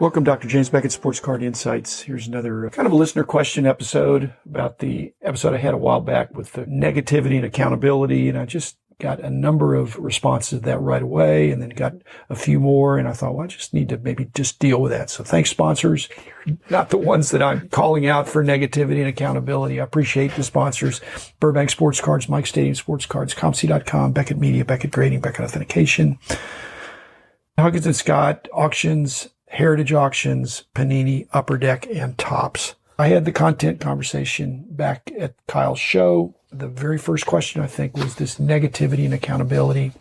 Welcome, Dr. James Beckett, Sports Card Insights. Here's another kind of a listener question episode about the episode I had a while back with the negativity and accountability. And I just got a number of responses to that right away and then got a few more. And I thought, well, I just need to maybe just deal with that. So thanks, sponsors. You're not the ones that I'm calling out for negativity and accountability. I appreciate the sponsors. Burbank Sports Cards, Mike Stadium Sports Cards, ComC.com, Beckett Media, Beckett Grading, Beckett Authentication, Huggins and Scott, Auctions, Heritage Auctions, Panini, Upper Deck, and Topps. I had the content conversation back at Kyle's show. The very first question, I think, was this negativity and accountability.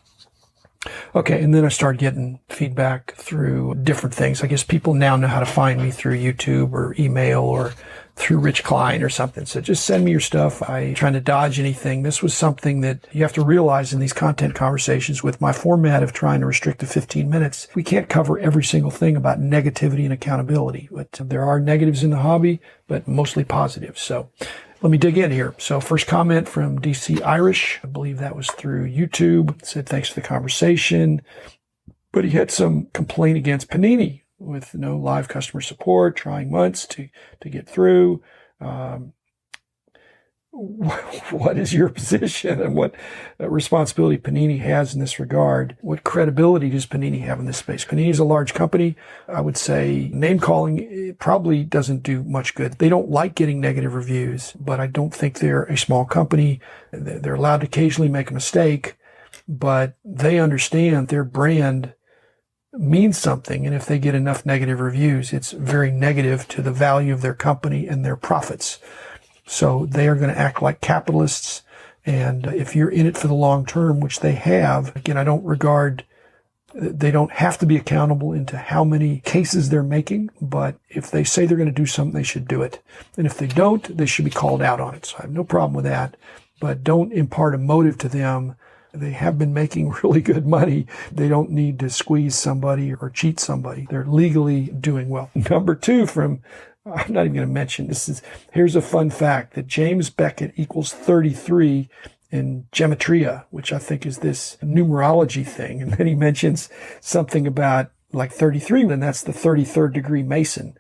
Okay, and then I started getting feedback through different things. I guess people now know how to find me through YouTube or email or through Rich Klein or something. So just send me your stuff. I'm trying to dodge anything. This was something that you have to realize in these content conversations with my format of trying to restrict to 15 minutes. We can't cover every single thing about negativity and accountability, but there are negatives in the hobby, but mostly positive. So let me dig in here. So first comment from DC Irish. I believe that was through YouTube. It said, thanks for the conversation. But he had some complaint against Panini with no live customer support, trying months to get through. What is your position and what responsibility Panini has in this regard? What credibility does Panini have in this space? Panini is a large company. I would say name calling probably doesn't do much good. They don't like getting negative reviews, but I don't think they're a small company. They're allowed to occasionally make a mistake, but they understand their brand means something. And if they get enough negative reviews, it's very negative to the value of their company and their profits. So they are going to act like capitalists. And if you're in it for the long term, which they have, again, they don't have to be accountable into how many cases they're making, but if they say they're going to do something, they should do it. And if they don't, they should be called out on it. So I have no problem with that, but don't impart a motive to them. They have been making really good money. They don't need to squeeze somebody or cheat somebody. They're legally doing well. Number two I'm not even going to mention this. Here's a fun fact that James Beckett equals 33 in gematria, which I think is this numerology thing. And then he mentions something about like 33, and that's the 33rd degree Mason.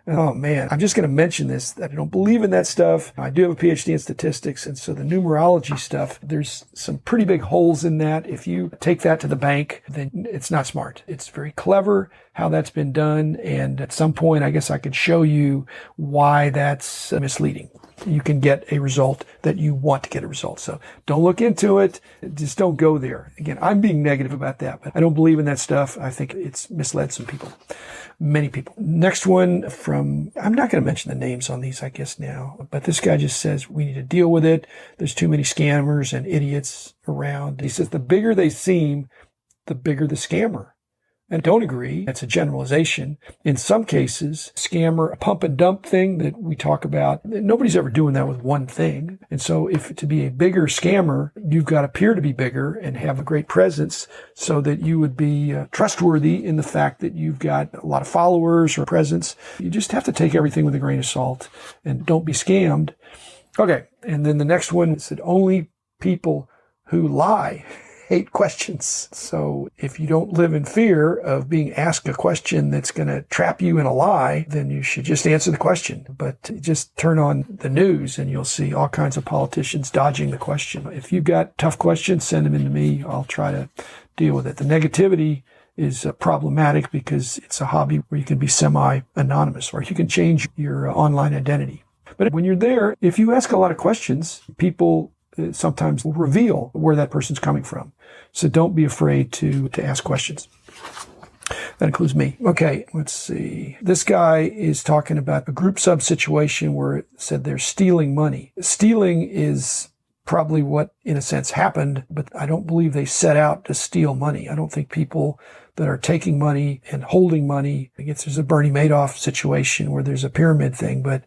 Oh man, I'm just going to mention this. I don't believe in that stuff. I do have a PhD in statistics. And so the numerology stuff, there's some pretty big holes in that. If you take that to the bank, then it's not smart. It's very clever how that's been done. And at some point, I guess I could show you why that's misleading. You can get a result that you want to get a result. So don't look into it. Just don't go there. Again, I'm being negative about that, but I don't believe in that stuff. I think it's misled some people. Many people. Next one I'm not going to mention the names on these, I guess now, but this guy just says we need to deal with it. There's too many scammers and idiots around. He says the bigger they seem, the bigger the scammer. And don't agree. That's a generalization. In some cases, scammer, a pump and dump thing that we talk about, nobody's ever doing that with one thing. And so if to be a bigger scammer, you've got to appear to be bigger and have a great presence so that you would be trustworthy in the fact that you've got a lot of followers or presence. You just have to take everything with a grain of salt and don't be scammed. Okay. And then the next one said only people who lie hate questions. So if you don't live in fear of being asked a question that's going to trap you in a lie, then you should just answer the question. But just turn on the news and you'll see all kinds of politicians dodging the question. If you've got tough questions, send them in to me. I'll try to deal with it. The negativity is problematic because it's a hobby where you can be semi-anonymous or you can change your online identity. But when you're there, if you ask a lot of questions, people sometimes will reveal where that person's coming from. So don't be afraid to ask questions. That includes me. Okay, let's see. This guy is talking about a group sub situation where it said they're stealing money. Stealing is probably what, in a sense, happened, but I don't believe they set out to steal money. I don't think people that are taking money and holding money, I guess there's a Bernie Madoff situation where there's a pyramid thing, but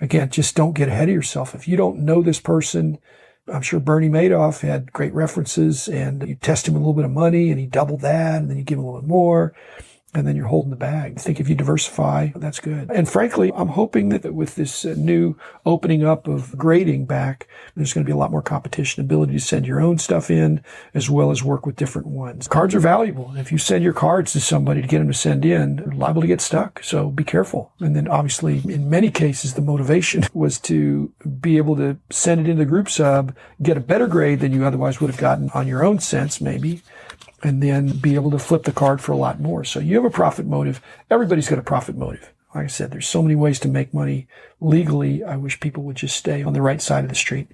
again, just don't get ahead of yourself. If you don't know this person, I'm sure Bernie Madoff had great references and you test him with a little bit of money and he doubled that and then you give him a little bit more. and then you're holding the bag. I think if you diversify, that's good. And frankly, I'm hoping that with this new opening up of grading back, there's going to be a lot more competition, ability to send your own stuff in, as well as work with different ones. Cards are valuable. And if you send your cards to somebody to get them to send in, they're liable to get stuck. So be careful. And then obviously, in many cases, the motivation was to be able to send it into the group sub, get a better grade than you otherwise would have gotten on your own sense, maybe, and then be able to flip the card for a lot more. So you have a profit motive. Everybody's got a profit motive. Like I said, there's so many ways to make money legally. I wish people would just stay on the right side of the street.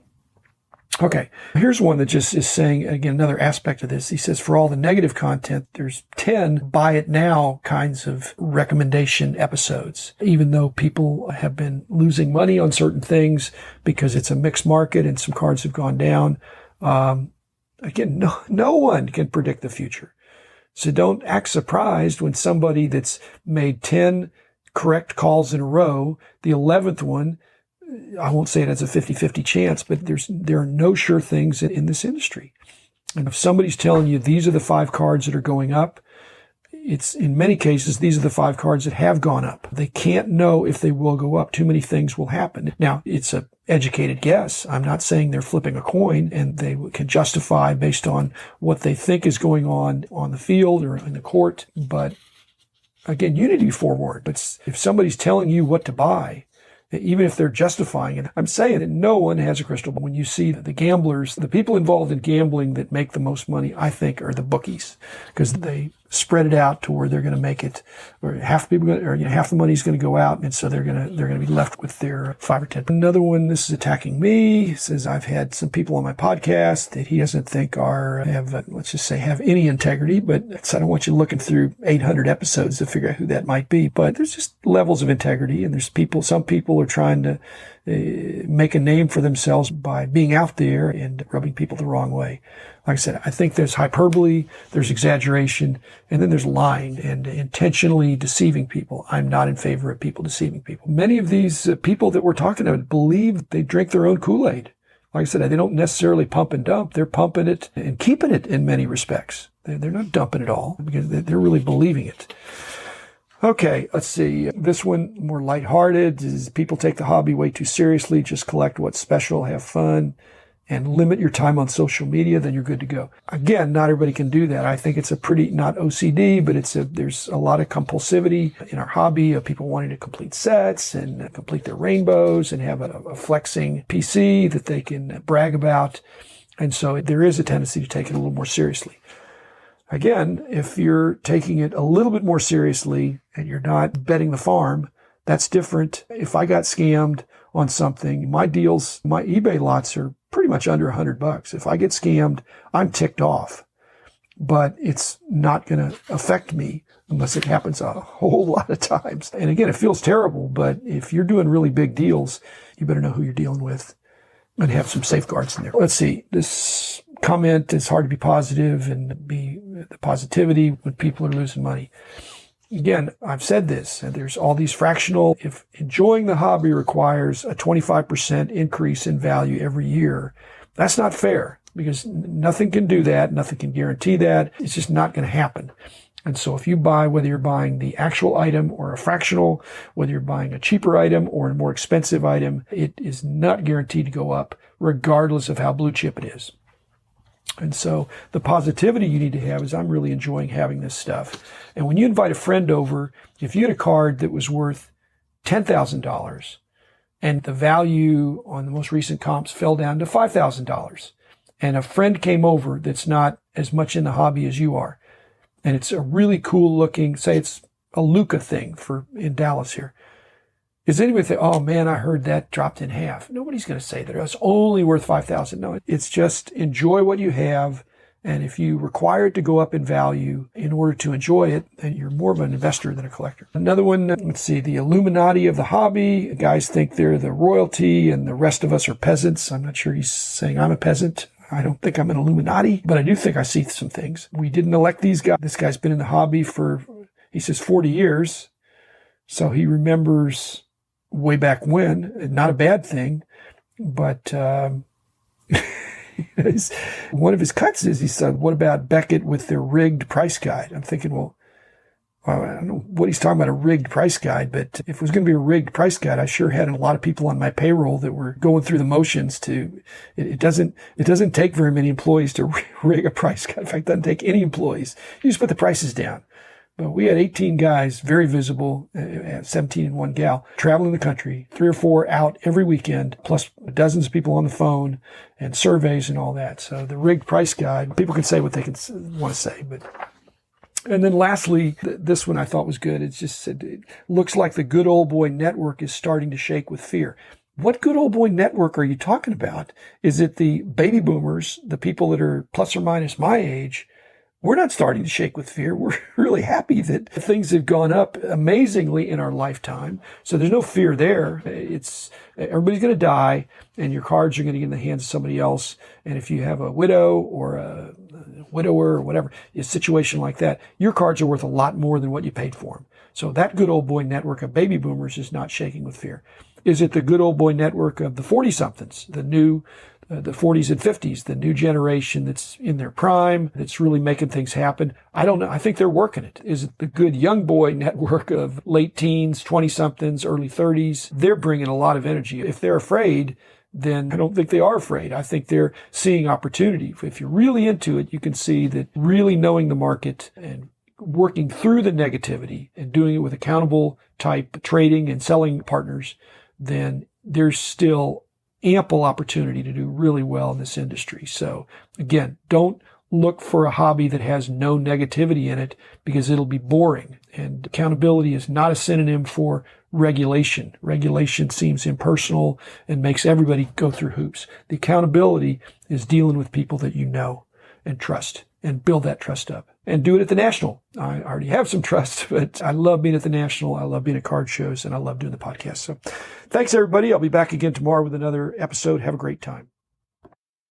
Okay, here's one that just is saying, again, another aspect of this. He says, for all the negative content, there's 10 buy it now kinds of recommendation episodes. Even though people have been losing money on certain things because it's a mixed market and some cards have gone down. Again, no one can predict the future. So don't act surprised when somebody that's made 10 correct calls in a row, the 11th one, I won't say it has a 50-50 chance, but there are no sure things in this industry. And if somebody's telling you these are the 5 cards that are going up, it's in many cases, these are the 5 cards that have gone up. They can't know if they will go up. Too many things will happen. Now, it's an educated guess. I'm not saying they're flipping a coin and they can justify based on what they think is going on the field or in the court. But again, you need to be forewarned. But if somebody's telling you what to buy, even if they're justifying it, I'm saying that no one has a crystal ball. When you see the gamblers, the people involved in gambling that make the most money, I think, are the bookies, because they spread it out to where they're going to make it, or half the people, or half the money is going to go out, and so they're going to be left with their 5 or 10. Another one, this is attacking me, says I've had some people on my podcast that he doesn't think have let's just say have any integrity, but I don't want you looking through 800 episodes to figure out who that might be. But there's just levels of integrity, and some people are trying to make a name for themselves by being out there and rubbing people the wrong way. Like I said, I think there's hyperbole, there's exaggeration, and then there's lying and intentionally deceiving people. I'm not in favor of people deceiving people. Many of these people that we're talking about believe they drink their own Kool-Aid. Like I said, they don't necessarily pump and dump. They're pumping it and keeping it in many respects. They're not dumping it all because they're really believing it. Okay, let's see. This one, more lighthearted, is people take the hobby way too seriously. Just collect what's special, have fun, and limit your time on social media, then you're good to go. Again, not everybody can do that. I think it's a pretty, not OCD, but there's a lot of compulsivity in our hobby of people wanting to complete sets and complete their rainbows and have a flexing PC that they can brag about. And so there is a tendency to take it a little more seriously. Again, if you're taking it a little bit more seriously and you're not betting the farm, that's different. If I got scammed on something, my eBay lots are pretty much under $100. If I get scammed, I'm ticked off, but it's not going to affect me unless it happens a whole lot of times. And again, it feels terrible, but if you're doing really big deals, you better know who you're dealing with and have some safeguards in there. Let's see. This comment is hard to be positive and be the positivity when people are losing money. Again, I've said this, and there's all these fractional. If enjoying the hobby requires a 25% increase in value every year, that's not fair because nothing can do that. Nothing can guarantee that. It's just not going to happen. And so if you buy, whether you're buying the actual item or a fractional, whether you're buying a cheaper item or a more expensive item, it is not guaranteed to go up regardless of how blue chip it is. And so the positivity you need to have is I'm really enjoying having this stuff. And when you invite a friend over, if you had a card that was worth $10,000 and the value on the most recent comps fell down to $5,000 and a friend came over that's not as much in the hobby as you are, and it's a really cool looking, say it's a Luca thing in Dallas here. Is anybody think, oh man, I heard that dropped in half? Nobody's going to say that it's only worth $5,000. No, it's just enjoy what you have. And if you require it to go up in value in order to enjoy it, then you're more of an investor than a collector. Another one, let's see, the Illuminati of the hobby. Guys think they're the royalty and the rest of us are peasants. I'm not sure he's saying I'm a peasant. I don't think I'm an Illuminati, but I do think I see some things. We didn't elect these guys. This guy's been in the hobby for, he says, 40 years. So he remembers way back when, not a bad thing, but one of his cuts is he said, what about Beckett with their rigged price guide? I'm thinking, well, well, I don't know what he's talking about, a rigged price guide, but if it was going to be a rigged price guide, I sure had a lot of people on my payroll that were going through the motions it doesn't take very many employees to rig a price guide. In fact, it doesn't take any employees. You just put the prices down. But we had 18 guys, very visible, 17 and one gal, traveling the country, 3 or 4 out every weekend, plus dozens of people on the phone and surveys and all that. So the rigged price guide, people can say what they want to say. And then lastly, this one I thought was good. It just said, it looks like the good old boy network is starting to shake with fear. What good old boy network are you talking about? Is it the baby boomers, the people that are plus or minus my age? We're not starting to shake with fear. We're really happy that things have gone up amazingly in our lifetime. So there's no fear there. Everybody's going to die, and your cards are going to get in the hands of somebody else. And if you have a widow or a widower or whatever, a situation like that, your cards are worth a lot more than what you paid for them. So that good old boy network of baby boomers is not shaking with fear. Is it the good old boy network of the 40-somethings, the 40s and 50s, the new generation that's in their prime, that's really making things happen? I don't know. I think they're working it. Is it the good young boy network of late teens, 20-somethings, early 30s? They're bringing a lot of energy. If they're afraid, then I don't think they are afraid. I think they're seeing opportunity. If you're really into it, you can see that really knowing the market and working through the negativity and doing it with accountable type trading and selling partners, then there's still ample opportunity to do really well in this industry. So again, don't look for a hobby that has no negativity in it, because it'll be boring. And accountability is not a synonym for regulation. Regulation seems impersonal and makes everybody go through hoops. The accountability is dealing with people that you know and trust, and build that trust up, and do it at the National. I already have some trust, but I love being at the National. I love being at card shows, and I love doing the podcast. So thanks, everybody. I'll be back again tomorrow with another episode. Have a great time.